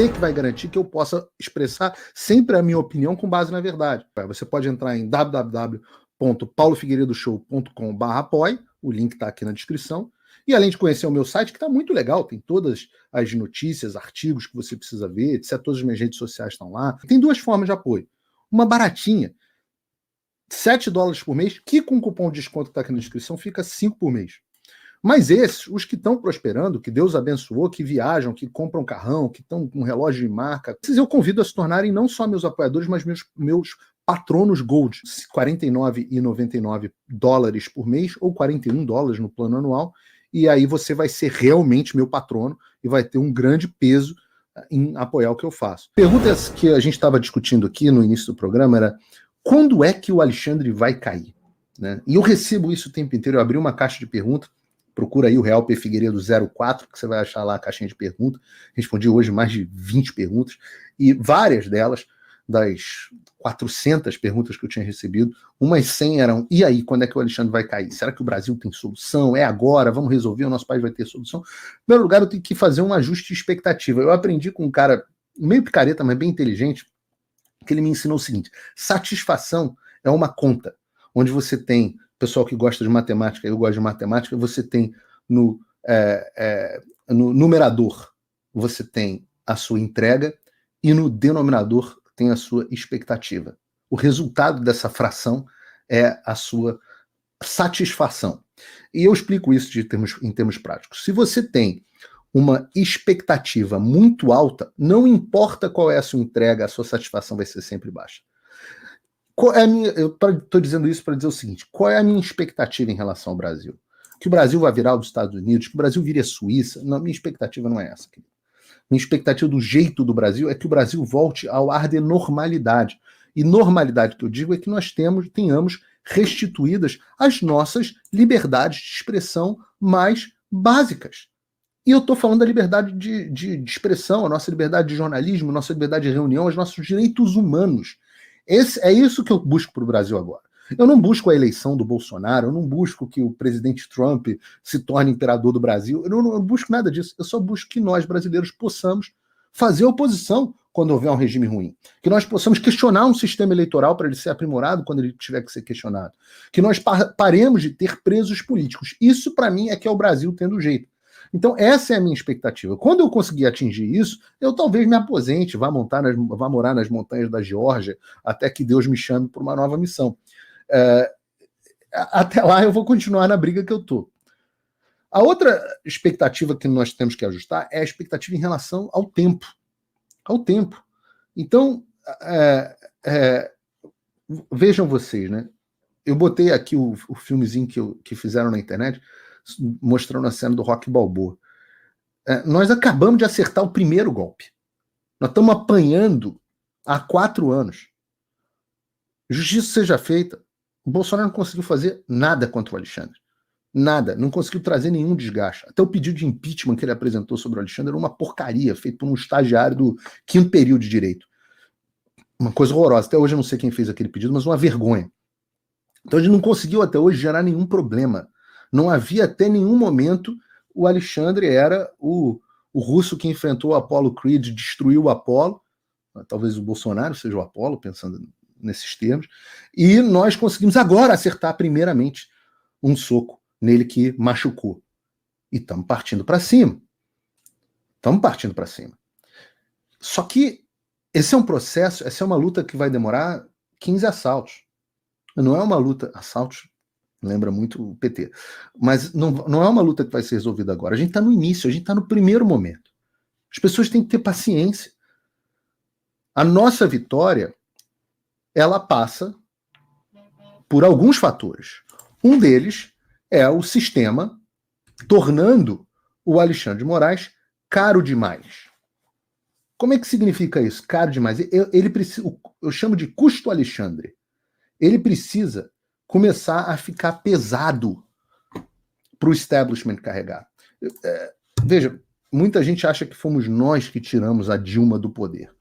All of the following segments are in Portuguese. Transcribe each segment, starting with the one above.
você que vai garantir que eu possa expressar sempre a minha opinião com base na verdade. Você pode entrar em www.paulofigueiredoshow.com/apoie, o link está aqui na descrição, e além de conhecer o meu site, que está muito legal, tem todas as notícias, artigos que você precisa ver, etc. Todas as minhas redes sociais estão lá. Tem duas formas de apoio. Uma baratinha, $7 por mês, que com o cupom de desconto que está aqui na descrição fica 5 por mês. Mas esses, os que estão prosperando, que Deus abençoou, que viajam, que compram carrão, que estão com relógio de marca, esses eu convido a se tornarem não só meus apoiadores, mas meus patronos Gold. $49,99 por mês ou $41 no plano anual. E aí você vai ser realmente meu patrono e vai ter um grande peso em apoiar o que eu faço. Perguntas que a gente estava discutindo aqui no início do programa era: quando é que o Alexandre vai cair? Né? E eu recebo isso o tempo inteiro. Eu abri uma caixa de perguntas, procura aí o Real P Figueiredo 04, que você vai achar lá a caixinha de perguntas. Respondi hoje mais de 20 perguntas, e várias delas, das 400 perguntas que eu tinha recebido, umas 100 eram: e aí, quando é que o Alexandre vai cair? Será que o Brasil tem solução? É agora? Vamos resolver? O nosso país vai ter solução? Em primeiro lugar, eu tenho que fazer um ajuste de expectativa. Eu aprendi com um cara meio picareta, mas bem inteligente, que ele me ensinou o seguinte: satisfação é uma conta, onde você tem, pessoal que gosta de matemática, eu gosto de matemática, você tem no numerador, você tem a sua entrega, e no denominador tem a sua expectativa. O resultado dessa fração é a sua satisfação. E eu explico isso em termos práticos. Se você tem uma expectativa muito alta, não importa qual é a sua entrega, a sua satisfação vai ser sempre baixa. Eu estou dizendo isso para dizer o seguinte: qual é a minha expectativa em relação ao Brasil? Que o Brasil vai virar os Estados Unidos, que o Brasil vire a Suíça? Não, minha expectativa não é essa, querido. Minha expectativa do jeito do Brasil é que o Brasil volte ao ar de normalidade. E normalidade que eu digo é que nós tenhamos restituídas as nossas liberdades de expressão mais básicas. E eu estou falando da liberdade de expressão, a nossa liberdade de jornalismo, a nossa liberdade de reunião, os nossos direitos humanos. É isso que eu busco para o Brasil agora. Eu não busco a eleição do Bolsonaro, eu não busco que o presidente Trump se torne imperador do Brasil, eu não busco nada disso. Eu só busco que nós, brasileiros, possamos fazer oposição quando houver um regime ruim. Que nós possamos questionar um sistema eleitoral para ele ser aprimorado quando ele tiver que ser questionado. Que nós paremos de ter presos políticos. Isso, para mim, é que é o Brasil tendo jeito. Então, essa é a minha expectativa. Quando eu conseguir atingir isso, eu talvez me aposente, vá morar nas montanhas da Geórgia, até que Deus me chame para uma nova missão. Até lá eu vou continuar na briga que eu estou. A outra expectativa que nós temos que ajustar é a expectativa em relação ao tempo. Ao tempo. Então, vejam vocês, né? Eu botei aqui o filmezinho que fizeram na internet, mostrando a cena do Rocky Balboa. Nós acabamos de acertar o primeiro golpe. Nós estamos apanhando há 4 anos. Justiça seja feita. O Bolsonaro não conseguiu fazer nada contra o Alexandre. Nada. Não conseguiu trazer nenhum desgaste. Até o pedido de impeachment que ele apresentou sobre o Alexandre era uma porcaria, feito por um estagiário do 5º período de direito. Uma coisa horrorosa. Até hoje eu não sei quem fez aquele pedido, mas uma vergonha. Então a gente não conseguiu até hoje gerar nenhum problema. Não havia até nenhum momento. O Alexandre era o russo que enfrentou o Apollo Creed, destruiu o Apollo. Talvez o Bolsonaro seja o Apollo, pensando nesses termos. E nós conseguimos agora acertar primeiramente um soco nele que machucou. E estamos partindo para cima. Estamos partindo para cima. Só que esse é um processo, essa é uma luta que vai demorar 15 assaltos. Não é uma luta... Assaltos lembra muito o PT. Mas não é uma luta que vai ser resolvida agora. A gente está no início, a gente está no primeiro momento. As pessoas têm que ter paciência. A nossa vitória, ela passa por alguns fatores. Um deles é o sistema tornando o Alexandre de Moraes caro demais. Como é que significa isso? Caro demais. Ele precisa, eu chamo de custo Alexandre. Ele precisa começar a ficar pesado para o establishment carregar. Veja, muita gente acha que fomos nós que tiramos a Dilma do poder.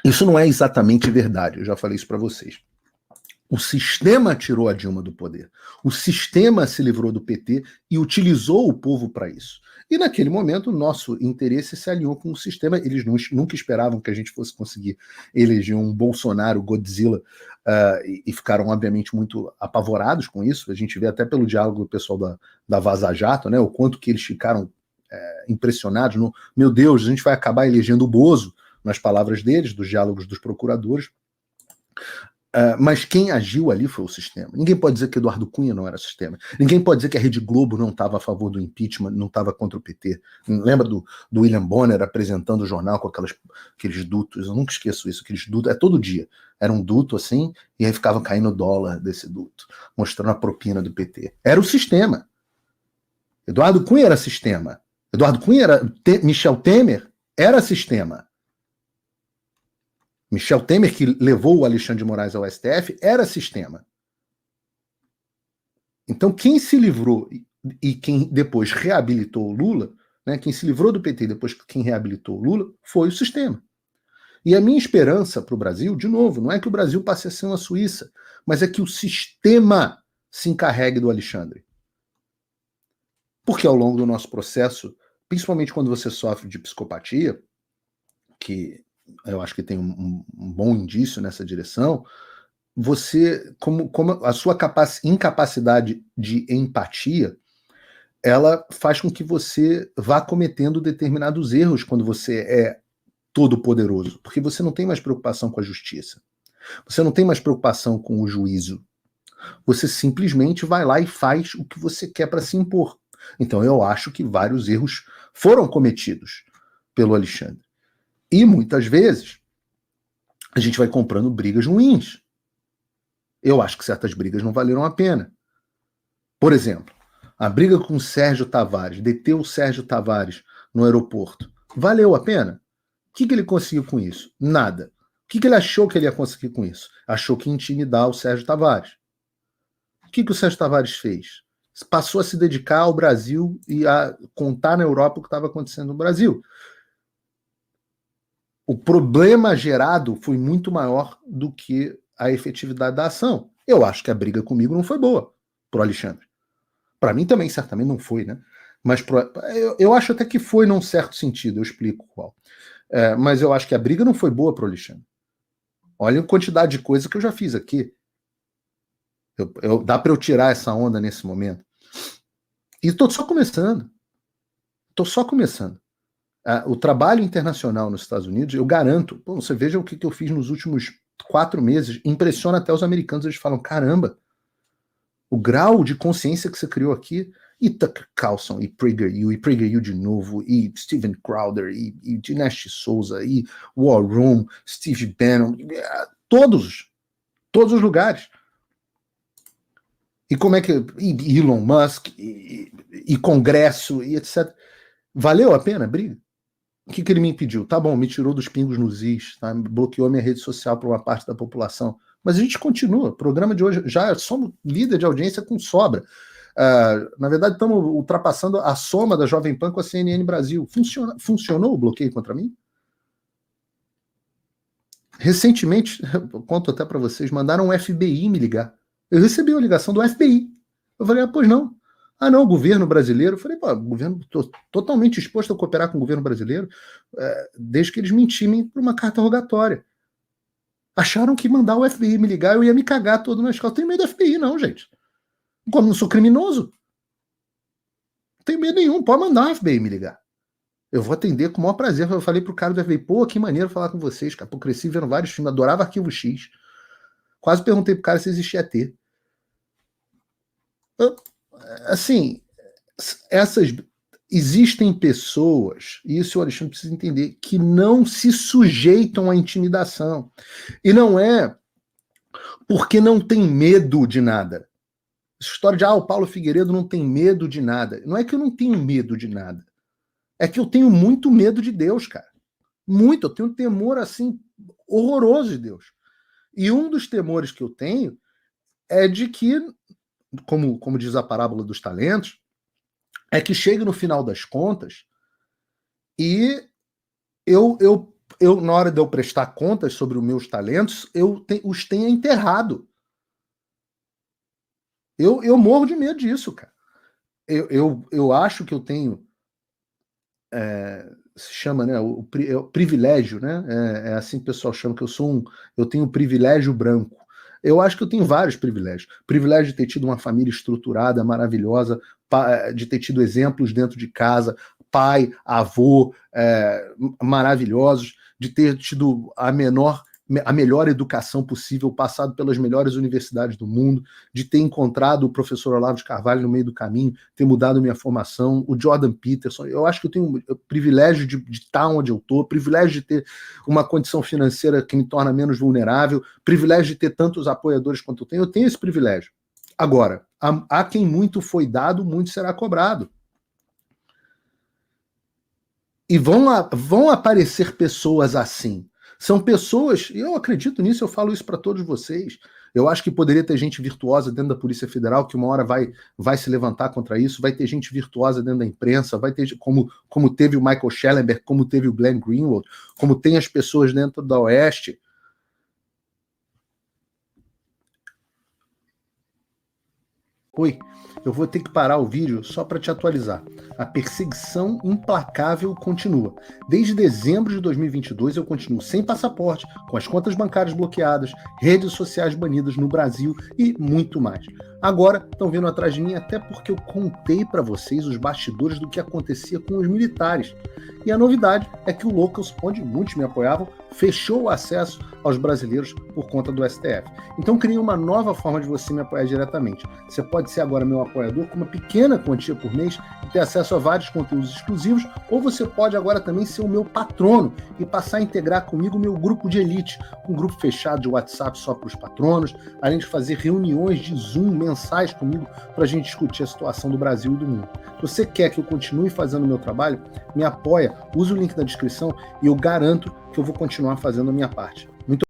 Isso não é exatamente verdade, eu já falei isso para vocês. O sistema tirou a Dilma do poder. O sistema se livrou do PT e utilizou o povo para isso. E naquele momento, o nosso interesse se alinhou com o sistema. Eles nunca esperavam que a gente fosse conseguir eleger um Bolsonaro Godzilla e ficaram, obviamente, muito apavorados com isso. A gente vê até pelo diálogo do pessoal da Vaza Jato, né, o quanto que eles ficaram impressionados. Meu Deus, a gente vai acabar elegendo o Bozo, nas palavras deles, dos diálogos dos procuradores. Mas quem agiu ali foi o sistema. Ninguém pode dizer que Eduardo Cunha não era sistema. Ninguém pode dizer que a Rede Globo não estava a favor do impeachment, não estava contra o PT. Lembra do William Bonner apresentando o jornal com aqueles dutos? Eu nunca esqueço isso, aqueles dutos. Todo dia. Era um duto assim, e aí ficava caindo o dólar desse duto, mostrando a propina do PT. Era o sistema. Eduardo Cunha era sistema. Eduardo Cunha era... Michel Temer era sistema. Michel Temer, que levou o Alexandre de Moraes ao STF, era sistema. Então, quem se livrou e quem depois reabilitou o Lula, né, quem se livrou do PT e depois quem reabilitou o Lula, foi o sistema. E a minha esperança para o Brasil, de novo, não é que o Brasil passe a ser uma Suíça, mas é que o sistema se encarregue do Alexandre. Porque ao longo do nosso processo, principalmente quando você sofre de psicopatia, que eu acho que tem um bom indício nessa direção, você, como a sua incapacidade de empatia, ela faz com que você vá cometendo determinados erros quando você é todo poderoso, porque você não tem mais preocupação com a justiça, você não tem mais preocupação com o juízo, você simplesmente vai lá e faz o que você quer para se impor. Então eu acho que vários erros foram cometidos pelo Alexandre. E muitas vezes a gente vai comprando brigas ruins. Eu acho que certas brigas não valeram a pena. Por exemplo, a briga com o Sérgio Tavares, deter o Sérgio Tavares no aeroporto, valeu a pena? O que ele conseguiu com isso? Nada. O que ele achou que ele ia conseguir com isso? Achou que ia intimidar o Sérgio Tavares. O que o Sérgio Tavares fez? Passou a se dedicar ao Brasil e a contar na Europa o que estava acontecendo no Brasil. O problema gerado foi muito maior do que a efetividade da ação. Eu acho que a briga comigo não foi boa pro Alexandre. Para mim também, certamente, não foi, né? Mas eu acho até que foi num certo sentido, eu explico qual. Mas eu acho que a briga não foi boa pro Alexandre. Olha a quantidade de coisa que eu já fiz aqui. Dá para eu tirar essa onda nesse momento. E estou só começando. Estou só começando. O trabalho internacional nos Estados Unidos, eu garanto, você veja o que eu fiz nos últimos 4 meses, impressiona até os americanos, eles falam, caramba, o grau de consciência que você criou aqui, e Tucker Carlson, e PragerU de novo, e Steven Crowder, e Dinesh Souza, e War Room, Steve Bannon, todos os lugares. E como é que... E Elon Musk, e Congresso, e etc. Valeu a pena a briga? O que ele me impediu? Tá bom, me tirou dos pingos nos is, tá? Bloqueou minha rede social para uma parte da população. Mas a gente continua. O programa de hoje, já somos líder de audiência com sobra. Na verdade, estamos ultrapassando a soma da Jovem Pan com a CNN Brasil. Funcionou o bloqueio contra mim? Recentemente, eu conto até para vocês, mandaram um FBI me ligar. Eu recebi uma ligação do FBI. Eu falei, pois não. Não, o governo brasileiro. Eu falei, pô, governo, estou totalmente disposto a cooperar com o governo brasileiro, desde que eles me intimem por uma carta rogatória. Acharam que mandar o FBI me ligar, eu ia me cagar todo na escola. Não tenho medo do FBI, não, gente. Como não sou criminoso, não tenho medo nenhum. Pode mandar o FBI me ligar. Eu vou atender com o maior prazer. Eu falei pro cara do FBI, pô, que maneiro falar com vocês, cara. Pô, cresci vendo vários filmes, adorava Arquivo X. Quase perguntei pro cara se existia ET. Assim, existem pessoas, e isso o Alexandre precisa entender, que não se sujeitam à intimidação. E não é porque não tem medo de nada. Essa história de, o Paulo Figueiredo não tem medo de nada. Não é que eu não tenho medo de nada. É que eu tenho muito medo de Deus, cara. Muito. Eu tenho um temor, assim, horroroso de Deus. E um dos temores que eu tenho é de que, como diz a parábola dos talentos, é que chegue no final das contas e eu na hora de eu prestar contas sobre os meus talentos, os tenha enterrado. Eu morro de medo disso, cara. Eu acho que eu tenho, se chama, né, o privilégio, né? É assim que o pessoal chama, que eu tenho um privilégio branco. Eu acho que eu tenho vários privilégios. Privilégio de ter tido uma família estruturada, maravilhosa, de ter tido exemplos dentro de casa, pai, avô, maravilhosos, de ter tido a melhor educação possível, passado pelas melhores universidades do mundo, de ter encontrado o professor Olavo de Carvalho no meio do caminho, ter mudado minha formação, o Jordan Peterson. Eu acho que eu tenho o privilégio de estar onde eu estou, privilégio de ter uma condição financeira que me torna menos vulnerável, privilégio de ter tantos apoiadores quanto eu tenho esse privilégio. Agora, a quem muito foi dado, muito será cobrado. E vão aparecer pessoas assim. São pessoas, e eu acredito nisso, eu falo isso para todos vocês. Eu acho que poderia ter gente virtuosa dentro da Polícia Federal, que uma hora vai se levantar contra isso, vai ter gente virtuosa dentro da imprensa, vai ter, como teve o Michael Schellenberg, como teve o Glenn Greenwald, como tem as pessoas dentro da Oeste. Oi, eu vou ter que parar o vídeo só para te atualizar. A perseguição implacável continua. Desde dezembro de 2022 eu continuo sem passaporte, com as contas bancárias bloqueadas, redes sociais banidas no Brasil e muito mais. Agora estão vindo atrás de mim até porque eu contei para vocês os bastidores do que acontecia com os militares. E a novidade é que o Locals, onde muitos me apoiavam, fechou o acesso aos brasileiros por conta do STF. Então criei uma nova forma de você me apoiar diretamente. Você pode ser agora meu apoiador com uma pequena quantia por mês e ter acesso a vários conteúdos exclusivos, ou você pode agora também ser o meu patrono e passar a integrar comigo o meu grupo de elite, um grupo fechado de WhatsApp só para os patronos, além de fazer reuniões de Zoom mensais comigo para a gente discutir a situação do Brasil e do mundo. Se você quer que eu continue fazendo o meu trabalho, me apoia, use o link da descrição e eu garanto que eu vou continuar fazendo a minha parte. Muito